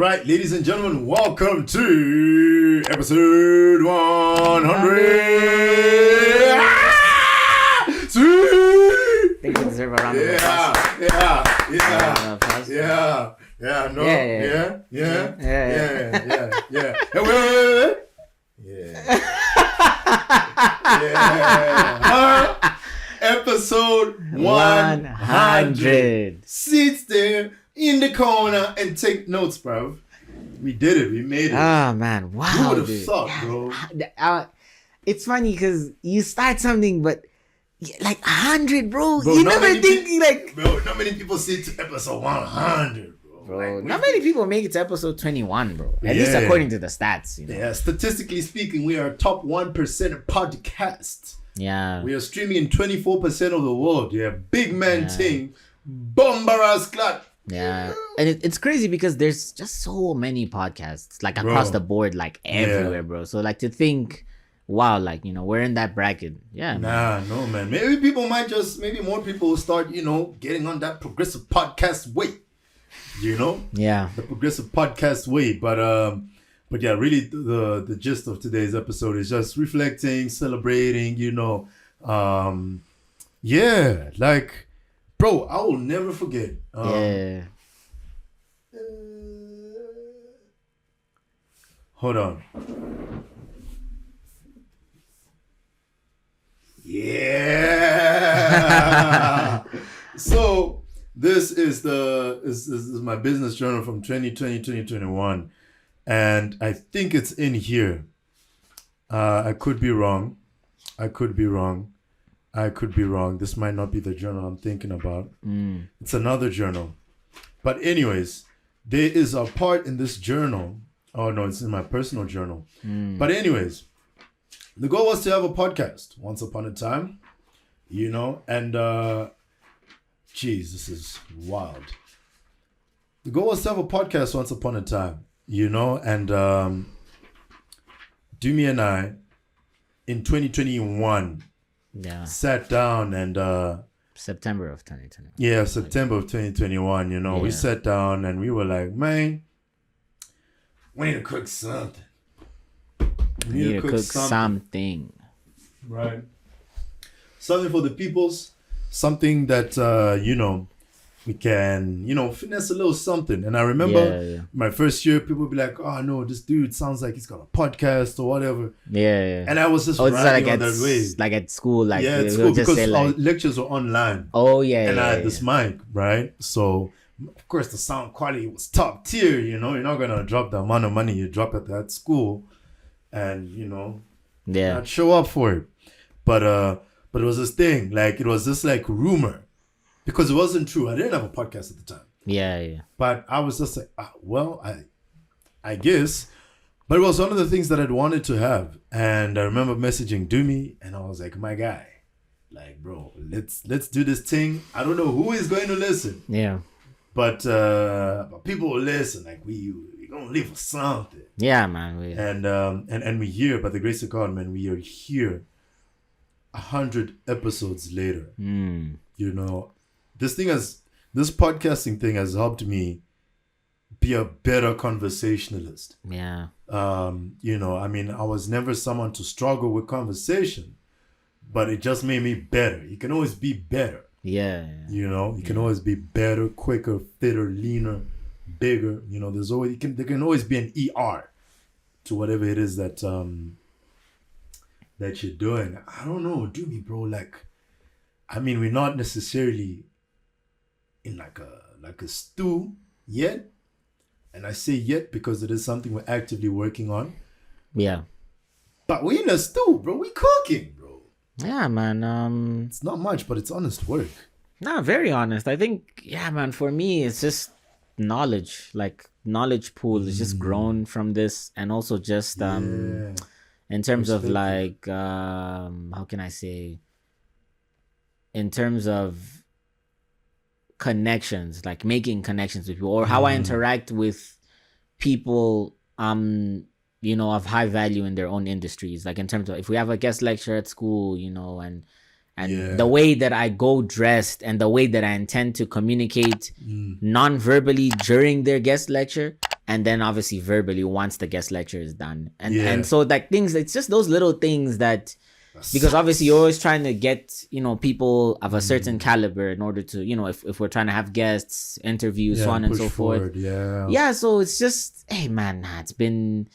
right, ladies and gentlemen, welcome to episode 100. I think we deserve a round of applause. Episode 100. Sit there in the corner and take notes, bro. We did it. We made it. Oh, man. Wow. Who would have thought, bro? It's funny because you start something, but like 100, bro. You never think like... Bro, not many people see to episode 100, bro. Like, not many people make it to episode 21, bro. At least according to the stats, you know. Yeah, statistically speaking, we are top 1% podcast. Yeah. We are streaming in 24% of the world. Yeah, big man thing. Bombaras clat. Yeah. And it's crazy because there's just so many podcasts, like across the board, like everywhere, bro. So like to think, wow, like, you know, we're in that bracket. Yeah. No, man. Maybe people might maybe more people will start, you know, getting on that progressive podcast way. You know? Yeah. The progressive podcast way. But yeah, really the gist of today's episode is just reflecting, celebrating, you know. Like, bro, I will never forget. Hold on. Yeah. So this is this is my business journal from 2020, 2021. And I think it's in here. I could be wrong. This might not be the journal I'm thinking about. It's another journal. But anyways, there is a part in this journal. Oh, no, it's in my personal journal. But anyways, the goal was to have a podcast once upon a time, you know, and this is wild. The goal was to have a podcast once upon a time, you know, and Dumi and I in 2021 sat down and September of 2021. Yeah, September of 2021, you know, we sat down and we were like, man, we need to cook something. We need to cook something. Right. Something for the peoples. Something that, you know, we can, you know, finesse a little something. And I remember my first year, people would be like, oh, no, this dude sounds like he's got a podcast or whatever. Yeah. And I was just riding on that way. Like at school. Like, at school, because our lectures were online. Oh, yeah. And I had this mic, right? So, of course, the sound quality was top tier, you know. You're not going to drop the amount of money you drop at that school and, you know, not show up for it. But it was this thing, like, it was this, like, rumor. Because it wasn't true. I didn't have a podcast at the time. Yeah. But I was just like, I guess. But it was one of the things that I'd wanted to have. And I remember messaging Dumi, and I was like, my guy, like, bro, let's do this thing. I don't know who is going to listen. Yeah. But people will listen. Like, we gonna live for something. Yeah, man. And we here, by the grace of God, man, we are here 100 episodes later. You know, this podcasting thing has helped me be a better conversationalist. Yeah. You know, I mean, I was never someone to struggle with conversation, but it just made me better. You can always be better. Yeah. You know, you can always be better, quicker, fitter, leaner, bigger. You know, there can always be an ER to whatever it is that you're doing. I don't know, do me, bro. Like, I mean, we're not necessarily in like a stew yet. And I say yet because it is something we're actively working on. Yeah. But we're in a stew, bro. We cooking, bro. Yeah, man. It's not much, but it's honest work. No, very honest. I think, man, for me, it's just knowledge. Like, knowledge pool is just grown from this. And also just in terms of like, how can I say? In terms of connections, like making connections with people, or how I interact with people, you know, of high value in their own industries. Like in terms of if we have a guest lecture at school, you know, and the way that I go dressed and the way that I intend to communicate non-verbally during their guest lecture and then obviously verbally once the guest lecture is done. And so like things, it's just those little things that, because obviously you're always trying to get, you know, people of a certain caliber in order to, you know, if we're trying to have guests, interviews, so on and so forth. Yeah. So it's just, hey man, it's been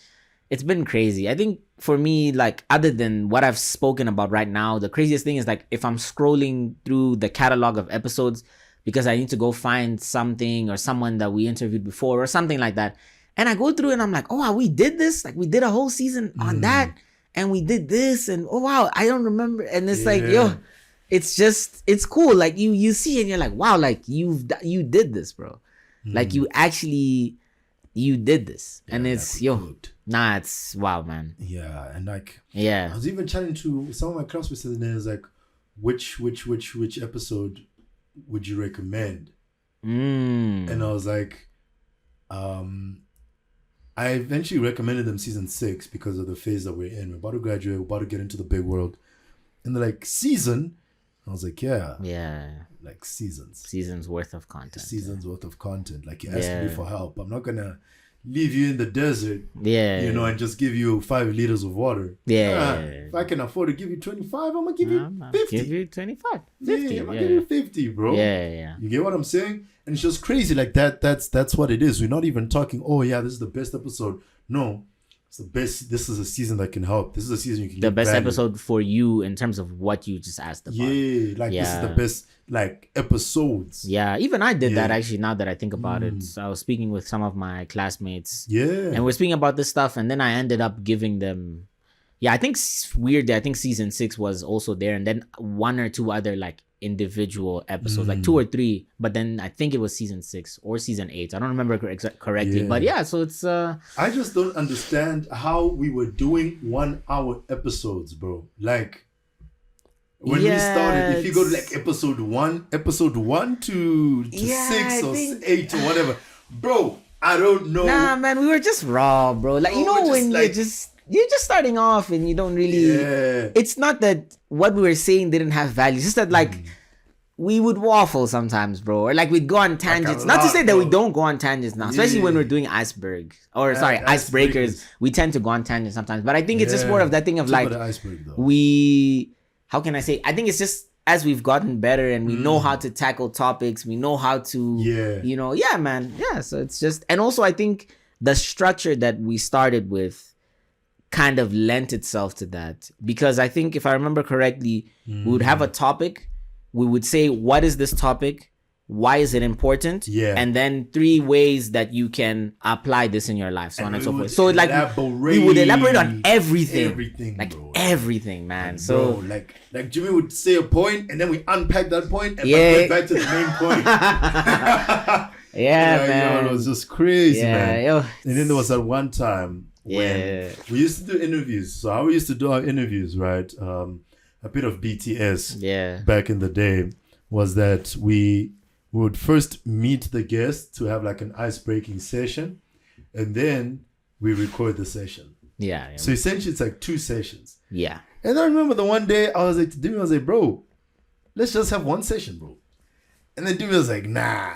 crazy. I think for me, like, other than what I've spoken about right now, the craziest thing is like if I'm scrolling through the catalog of episodes because I need to go find something or someone that we interviewed before or something like that, and I go through and I'm like, oh wow, we did this, like we did a whole season on that, and we did this, and oh wow, I don't remember. And it's like, yo, it's just, it's cool. Like you see and you're like, wow, like you did this, bro. Like you actually, you did this. And it's, it's wow, man. Yeah. And like, I was even chatting to some of my classmates and then it's like, which episode would you recommend? And I was like, I eventually recommended them season 6 because of the phase that we're in. We're about to graduate. We're about to get into the big world. And they're like, season? I was like, yeah. Like seasons worth of content. Seasons worth of content. Like, you're asking me for help. I'm not going to leave you in the desert, you know, and just give you 5 liters of water. If I can afford to give you 25, I'm going to give you 50. Give you 25. 50. I'm going to give you 50, bro. You get what I'm saying? And it's just crazy. Like that's what it is. We're not even talking, oh yeah, this is the best episode. No, it's the best. This is a season that can help. This is a season you can the best value. Episode for you in terms of what you just asked about. This is the best like episodes. Even I did that actually, now that I think about it. So I was speaking with some of my classmates. And we're speaking about this stuff, and then I ended up giving them I think weirdly, I think season 6 was also there, and then 1 or 2 other like individual episodes, like 2 or 3, but then I think it was season 6 or season 8. I don't remember correctly, but so it's I just don't understand how we were doing 1 hour episodes, bro. Like when we started, if you go to like episode 1 to 6 or 8 or whatever, bro, I don't know. Nah, man, we were just raw, bro. Like, you know, when you're just starting off and you don't really it's not that what we were saying didn't have value, it's just that like we would waffle sometimes, bro, or like we'd go on tangents. Not to say that we don't go on tangents now, especially when we're doing icebreakers. We tend to go on tangents sometimes, but I think it's just more of that thing of like how can I say, I think it's just as we've gotten better and we know how to tackle topics, we know how to you know, so it's just, and also I think the structure that we started with kind of lent itself to that, because I think if I remember correctly, we would have a topic, we would say, what is this topic, why is it important, and then 3 ways that you can apply this in your life, so on and so forth. So like we would elaborate on everything, like bro. Everything, man. So bro, like Jimmy would say a point and then we unpack that point and went back to the main point. Man, it was just crazy, man. And then there was that one time when we used to do interviews. So how we used to do our interviews, right? A bit of BTS back in the day was that we would first meet the guest to have like an ice-breaking session, and then we record the session. So essentially it's like 2 sessions. And I remember the one day I was like to Dimi, I was like, bro, let's just have 1 session, bro. And then Dimi was like, nah.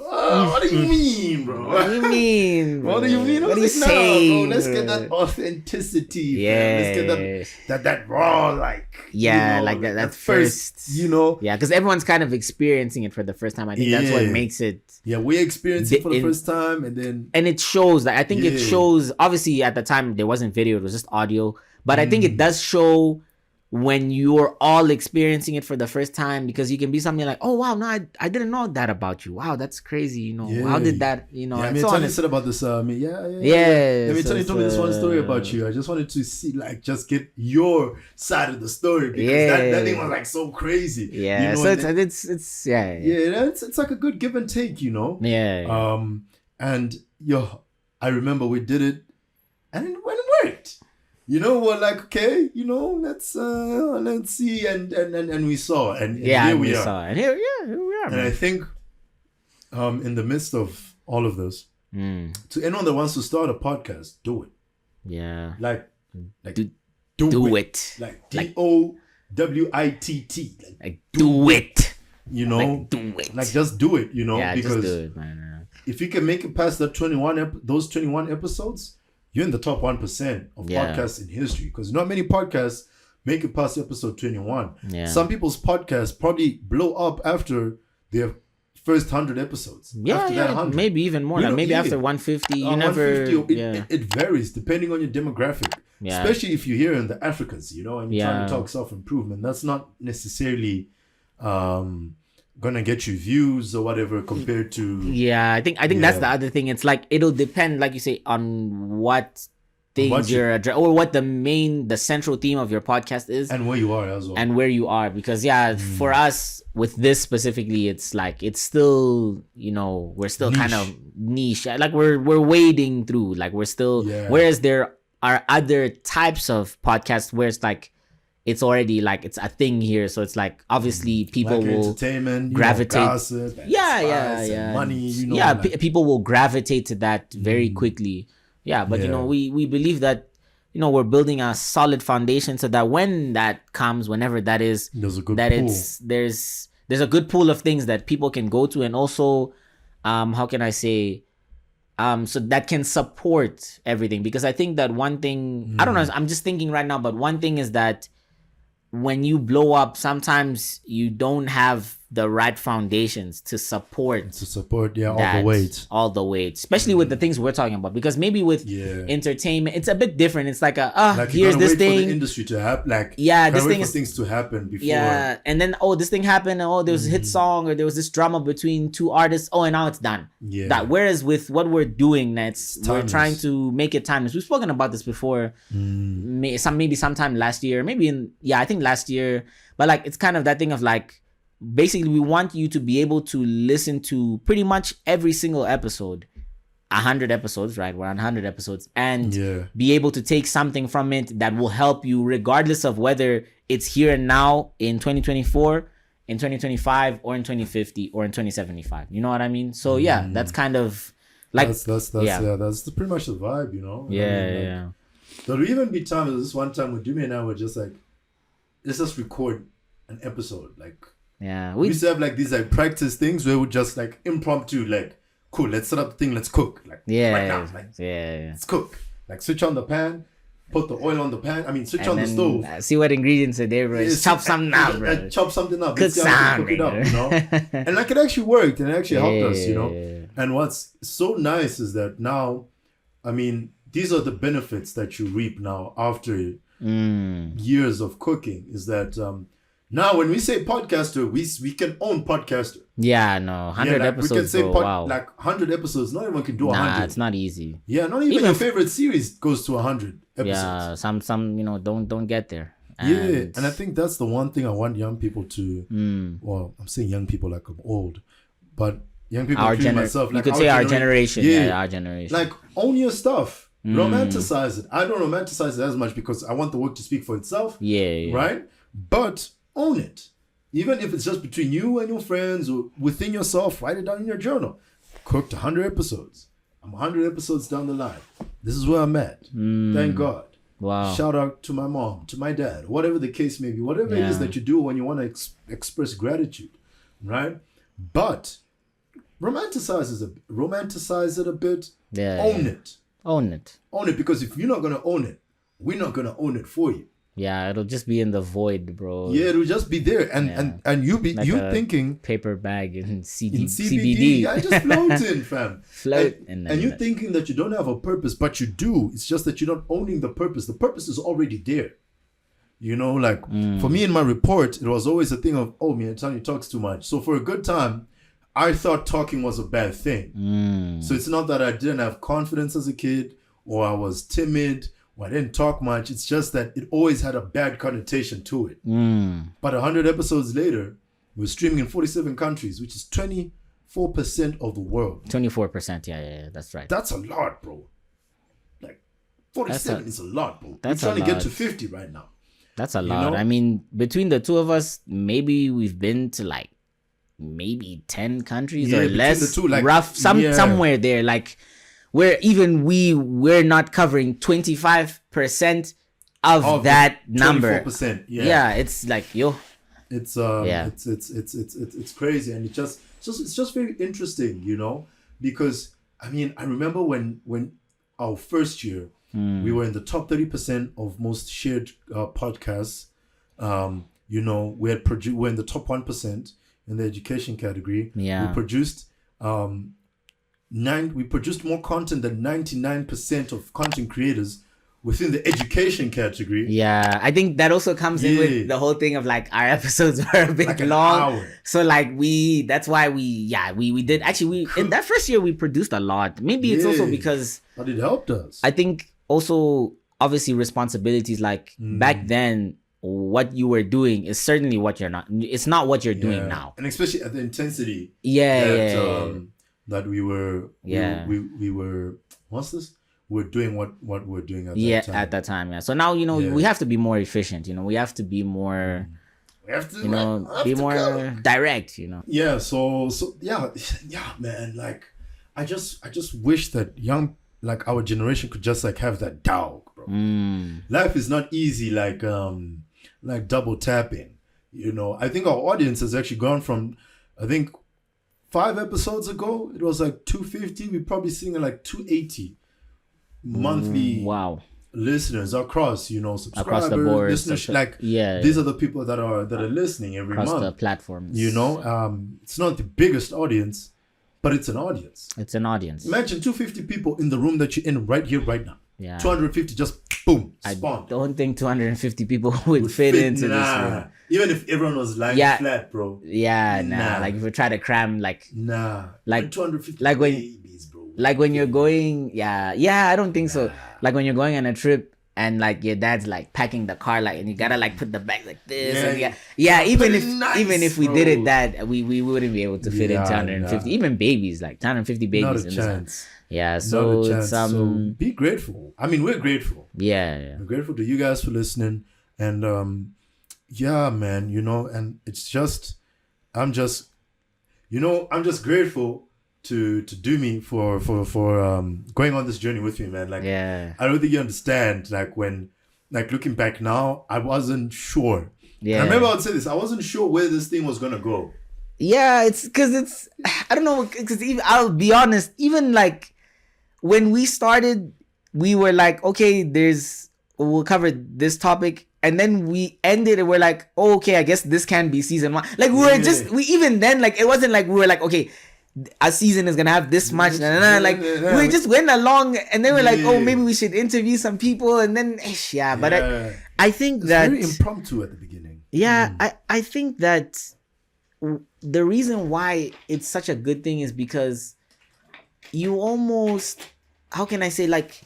What do you mean, bro? What do you mean, bro? What do you mean? What are you saying, bro? Let's get that authenticity. Let's get that raw, like like that first, you know. Because everyone's kind of experiencing it for the first time. I think that's what makes it. We experienced it for the first time, and it shows. Like I think it shows. Obviously, at the time there wasn't video; it was just audio. But I think it does show when you're all experiencing it for the first time, because you can be something like, oh wow, no, I didn't know that about you. Wow, that's crazy. You know, how did that? You know, Mietani said about this. Mietani told me this one story about you. I just wanted to see, like, just get your side of the story, because that thing was like so crazy. You know, so it's like a good give and take, you know. And I remember we did it, and it worked. You know, we're like, okay, you know, let's see, and we saw, and here we are. And here we are. And I think, in the midst of all of this, to anyone that wants to start a podcast, do it. Like do it. Like DOWITT. Like do it. You know, do it. Like just do it. You know, because just do it, man. if you can make it past that those 21 episodes, you're in the top 1% of podcasts in history, because not many podcasts make it past episode 21. Yeah. Some people's podcasts probably blow up after their first 100 episodes. Yeah, after that 100. Maybe even more. Like maybe after 150, you never. It varies depending on your demographic. Yeah. Especially if you're here in the Africas, and you're trying to talk self-improvement. That's not necessarily gonna get you views or whatever compared to. Yeah, I think that's the other thing. It's like it'll depend, like you say, on what things or what the central theme of your podcast is, and where you are as well, and where you are, because for us with this specifically, it's like it's still we're still niche. Kind of niche, like we're wading through, like we're still whereas there are other types of podcasts where it's like it's already like it's a thing here, so it's like obviously people like will entertainment, gravitate, gossip, and money, people will gravitate to that very quickly. Yeah, but we believe that we're building a solid foundation so that when that comes, whenever that is, there's a good there's a good pool of things that people can go to, and also how can I say so that can support everything. Because I think that one thing, I don't know, I'm just thinking right now, but one thing is that when you blow up, sometimes you don't have the right foundations to support all the weight, especially with the things we're talking about. Because maybe with entertainment, it's a bit different. It's like here's this thing for the industry to happen, this thing is things to happen before, and then this thing happened, and there was a hit song, or there was this drama between two artists, and now it's done. Whereas with what we're doing, we're trying to make it timeless. We've spoken about this before, maybe sometime last year, I think last year, but like it's kind of that thing of like, basically we want you to be able to listen to pretty much every single episode, 100 episodes, right? We're on 100 episodes, and be able to take something from it that will help you, regardless of whether it's here and now in 2024, in 2025, or in 2050, or in 2075. You know what I mean? So that's kind of like that's pretty much the vibe, Yeah. There'll even be times. This one time with Jimmy and I were just like, let's just record an episode, like. Yeah, we used to have like these like practice things where we just like impromptu, like, cool, let's set up the thing, let's cook, like right now, like let's cook, like switch on the pan, put the oil on the pan. I mean, switch on the stove. See what ingredients are there, bro. Chop something up, bro. Chop something up. Cook it up, and like it actually worked, and it actually helped us, And what's so nice is that now, I mean, these are the benefits that you reap now after years of cooking. Is that now, when we say podcaster, we can own podcaster. Yeah, no, 100 episodes. We can say like 100 episodes. Not everyone can do 100. Nah, it's not easy. Yeah, not even your favorite series goes to 100 episodes. Yeah, some don't get there. And I think that's the one thing I want young people to. Well, I'm saying young people like I'm old, but young people, myself, like you could say our generation. Yeah, our generation. Like, own your stuff. Romanticize it. I don't romanticize it as much because I want the work to speak for itself. Yeah. Right? But own it. Even if it's just between you and your friends or within yourself, write it down in your journal. Cooked 100 episodes. I'm 100 episodes down the line. This is where I'm at. Thank God. Wow. Shout out to my mom, to my dad, whatever the case may be, whatever it is that you do when you want to express gratitude, right? But romanticize it a bit. Own it. Own it, because if you're not going to own it, we're not going to own it for you. Yeah, it'll just be in the void, bro. Yeah, it'll just be there, and you thinking paper bag and CBD. Yeah, just floating, fam. And you thinking that you don't have a purpose, but you do. It's just that you're not owning the purpose. The purpose is already there. Like for me in my report, it was always a thing of, Mietani talks too much. So for a good time, I thought talking was a bad thing. So it's not that I didn't have confidence as a kid, or I was timid, or I didn't talk much. It's just that it always had a bad connotation to it. But 100 episodes later, we're streaming in 47 countries, which is 24% of the world. 24%, yeah, that's right. That's a lot, bro. Like, 47 is a lot, bro. We're trying to get to 50 right now. That's a lot. I mean, between the two of us, maybe we've been to like maybe 10 countries or less. The two, like, rough, somewhere there. Like, where even we're not covering 25% of that number. 24%. Yeah, it's like it's crazy, and it's just very interesting, because I mean, I remember when our first year, we were in the top 30% of most shared podcasts. You know, we're in the top 1% in the education category. Yeah. We produced we produced more content than 99% of content creators within the education category. Yeah, I think that also comes in with the whole thing of like our episodes were a bit long. Hour. So like that's why we did actually in that first year we produced a lot. Maybe it's also because but it helped us. I think also obviously responsibilities like back then what you were doing is certainly what you're not. It's not what you're doing now. And especially at the intensity. That we were. We were. What's this? We're doing what we're doing at that time. At that time. Yeah. So now we have to be more efficient. We have to be more. We have to be more direct. Yeah. So yeah, man. Like, I just wish that our generation could just like have that dog, bro. Life is not easy. Like double tapping. I think our audience has actually gone from, I think, 5 episodes ago it was like 250. We're probably seeing like 280 monthly listeners across, subscribers, across the board, listeners. These are the people that are listening every month across the platforms. It's not the biggest audience, but it's an audience. It's an audience. Imagine 250 people in the room that you're in right here, right now. Yeah. 250 just boom, spawn. I don't think 250 people would fit into this room. Even if everyone was lying flat, bro. Yeah, nah. Like if we try to cram like 250 like when babies, bro. Like when you're going, I don't think so. Like when you're going on a trip and like your dad's like packing the car and you gotta like put the bag like this even if we did it that we wouldn't be able to fit in 250 even babies like 250 babies. Not a chance. Yeah, so it's so be grateful. I mean, we're grateful. Yeah. We're grateful to you guys for listening, and man, and it's just, I'm just grateful to Dumi for going on this journey with me, man. Like, I don't think you understand. Like when, looking back now, I wasn't sure. Yeah, I remember I would say this. I wasn't sure where this thing was gonna go. Yeah, it's because I don't know. Because I'll be honest, even like when we started, we were like, okay, we'll cover this topic. And then we ended and we're like, oh, okay, I guess this can be season 1. Like even then, like, it wasn't like we were like, okay, a season is going to have this much. Like we just went along and then we're like, oh, maybe we should interview some people. And then, but I think it's that. Very impromptu at the beginning. Yeah, I think that the reason why it's such a good thing is because you almost, how can I say, like,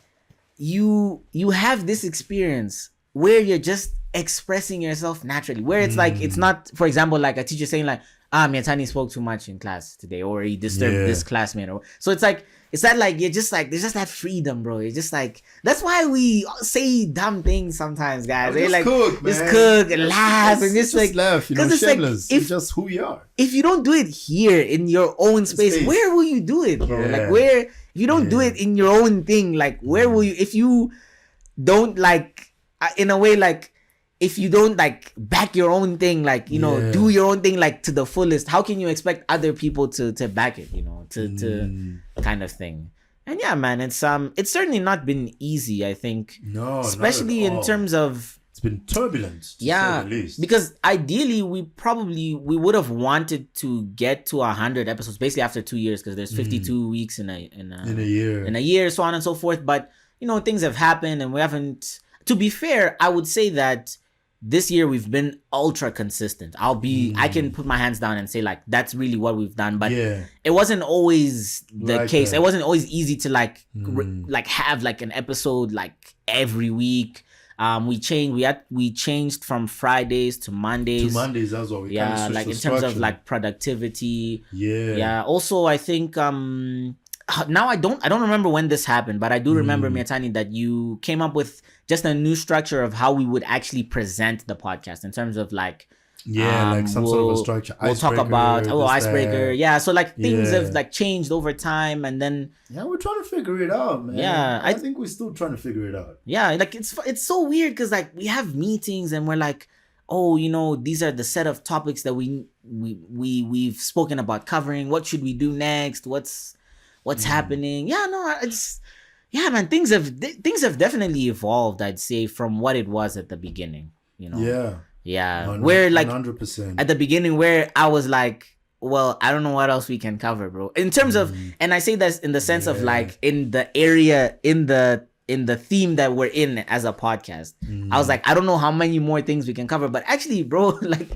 you have this experience where you're just expressing yourself naturally, where it's like, it's not, for example, like a teacher saying like, Mietani spoke too much in class today, or he disturbed this classmate, or so it's that like you're just like, there's just that freedom, bro. You're just like, that's why we say dumb things sometimes, guys. Just like cook, man. Just cook and laugh and just like laugh, shameless. Like, it's just who we are. If you don't do it here in your own space, where will you do it, bro? Like where, if you don't do it in your own thing, like where will you, if you don't like, in a way, like if you don't like back your own thing, like, do your own thing, like to the fullest, how can you expect other people to back it, to kind of thing. And yeah, man, it's certainly not been easy, I think. No, especially in terms of, it's been turbulent, to say the least. Because ideally we would have wanted to get to 100 episodes basically after 2 years, because there's 52 weeks in a year, so on and so forth. But things have happened and we haven't. To be fair, I would say that this year we've been ultra consistent. I can put my hands down and say like that's really what we've done, but it wasn't always the case. It wasn't always easy to like have like an episode like every week. We changed from Fridays to Mondays. That's what we kind of like in terms of like productivity. Also, I think now I don't remember when this happened, but I do remember, Mietani, that you came up with just a new structure of how we would actually present the podcast in terms of like like some sort of a structure. We'll talk about icebreaker. So like things have like changed over time, and then we're trying to figure it out, man. I think we're still trying to figure it out. Like it's so weird because like we have meetings and we're like, oh, these are the set of topics that we've spoken about covering. What should we do next? what's happening. Yeah, no, it's man. Things have definitely evolved. I'd say from what it was at the beginning. Yeah. Where like 100%. At the beginning, where I was like, well, I don't know what else we can cover, bro. In terms of, and I say that in the sense of like in the area, in the theme that we're in as a podcast. I was like, I don't know how many more things we can cover, but actually, bro, like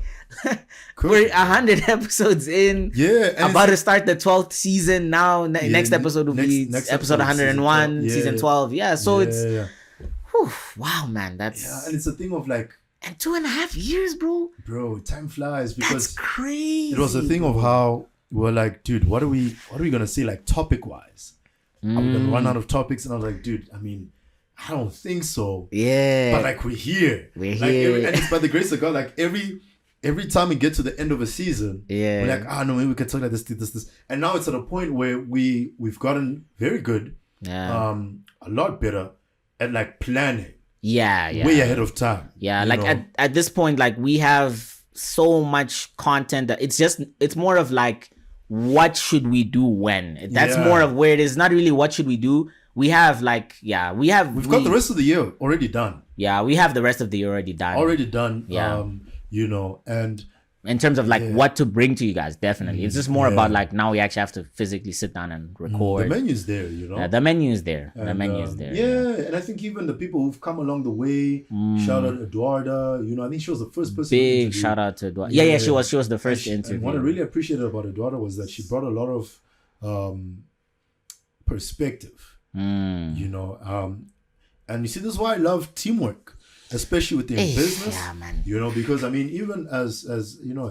we're 100 episodes in. Yeah. About to start the 12th season now. Next episode will be episode 101, season 12. Yeah. So it's, whew, wow, man. That's. Yeah. And it's a thing of like. And 2.5 years, bro. Bro, time flies because. That's crazy. It was a thing of how we're like, dude, what are we going to say like topic wise? I'm gonna run out of topics, and I was like, dude, I mean, I don't think so. Yeah. But like we're here. We're here. And it's by the grace of God, like every time we get to the end of a season, we're like, no, maybe we can talk like this. And now it's at a point where we've gotten very good, a lot better at like planning. Yeah. Way ahead of time. Yeah, like at this point, like we have so much content that it's more of like, what should we do when? That's more of where it is. Not really what should we do. We have like, we've got the rest of the year already done. Yeah, we have the rest of the year already done. Yeah. And in terms of like what to bring to you guys, definitely. It's just more about like now we actually have to physically sit down and record. The menu's there, Yeah, the menu is there. The menu is there. Yeah, and I think even the people who've come along the way, shout out Eduarda. I think she was the first person. Big shout out to Eduarda. Yeah, she was the first interview. And what I really appreciated about Eduarda was that she brought a lot of perspective. And you see, this is why I love teamwork. Especially within business, man. Because I mean, even as a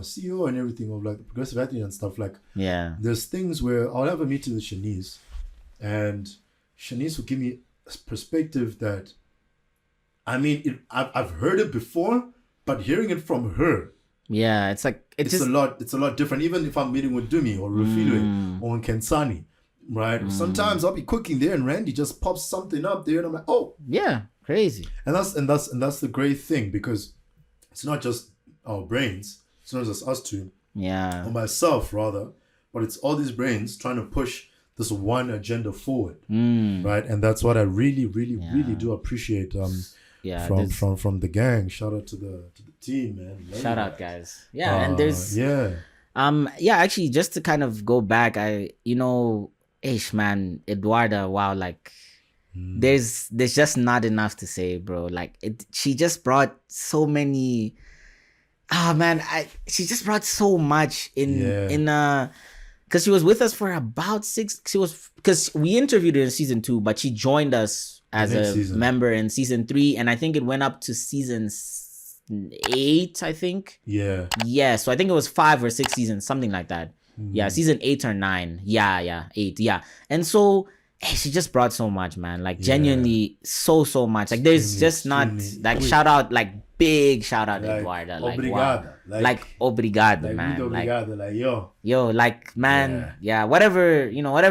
CEO and everything of like the progressive athlete and stuff, like there's things where I'll have a meeting with Shanice, and Shanice will give me a perspective that, I mean, I've heard it before, but hearing it from her, it's like it's a lot different. Even if I'm meeting with Dumi or Rufilwe or Kensani, right? Sometimes I'll be cooking there, and Randy just pops something up there, and I'm like, oh, yeah. Crazy. And that's the great thing, because it's not just our brains, it's not just us two, or myself rather, but it's all these brains trying to push this one agenda forward, right? And that's what I really do appreciate from the gang. Shout out to the team, man. Shout out, guys. And there's actually, just to kind of go back, man, Eduarda, wow, like there's just not enough to say, bro. Like she just brought so many. She just brought so much in because she was with us for about 6. Because we interviewed her in season 2, but she joined us as a member in season 3, and I think it went up to season 8. I think. Yeah. So I think it was 5 or 6 seasons, something like that. Yeah, season 8 or 9. Yeah, 8. Yeah, and so. She just brought so much, man. Like genuinely, so much. Like there's just not like shout out, like big shout out, like, Eduarda. Like obrigado. Wow. Like obrigado, man. Obrigado. Like yo, like man, whatever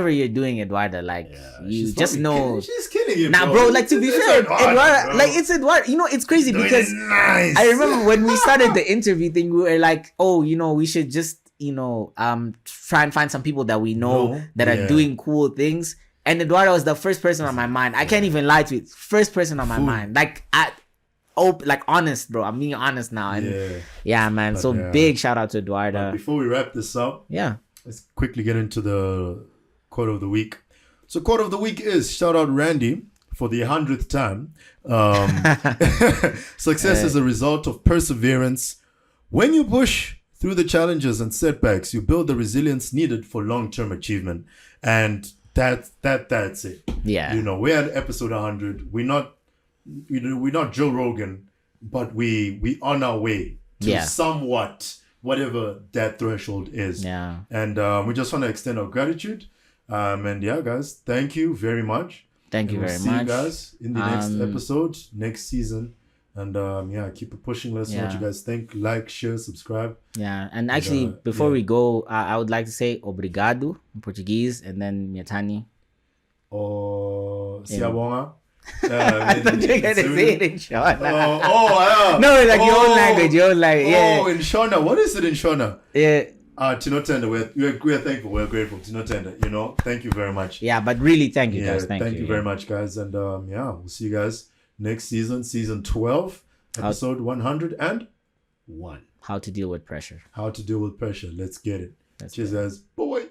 you're doing, Eduarda. Like you just know she's killing you, bro. Nah, bro. Like to be fair, Eduarda, like it's Eduarda. It's crazy because I remember when we started the interview thing, we were like, we should just try and find some people that we know that are doing cool things. And Eduardo was the first person on my mind. I can't even lie to you. First person on my mind. Like, honest, bro. I'm being honest now. And man. But, so big shout out to Eduardo. Before we wrap this up, let's quickly get into the quote of the week. So, quote of the week is shout out Randy for the 100th time. Success is a result of perseverance. When you push through the challenges and setbacks, you build the resilience needed for long-term achievement. And that's it. Yeah. We're at episode 100. We're not Joe Rogan, but we on our way to somewhat whatever that threshold is. Yeah. And we just want to extend our gratitude. And guys, thank you very much. Thank you very much. See you guys in the next episode, next season. And keep it pushing. Let us know what you guys think. Like, share, subscribe. Yeah, and actually, before we go, I would like to say obrigado in Portuguese, and then Mietani. Siabonga. I thought you were gonna say it in Shona. Yeah. No, it's like your own language. in Shona. What is it in Shona? Yeah. Tino Tender, we're thankful, we're grateful. Tino Tender, you know, thank you very much. Yeah, but really, thank you guys. Thank you very much, guys. And we'll see you guys next season 12, episode 101. How to deal with pressure. Let's get it. Cheers, guys. Bye.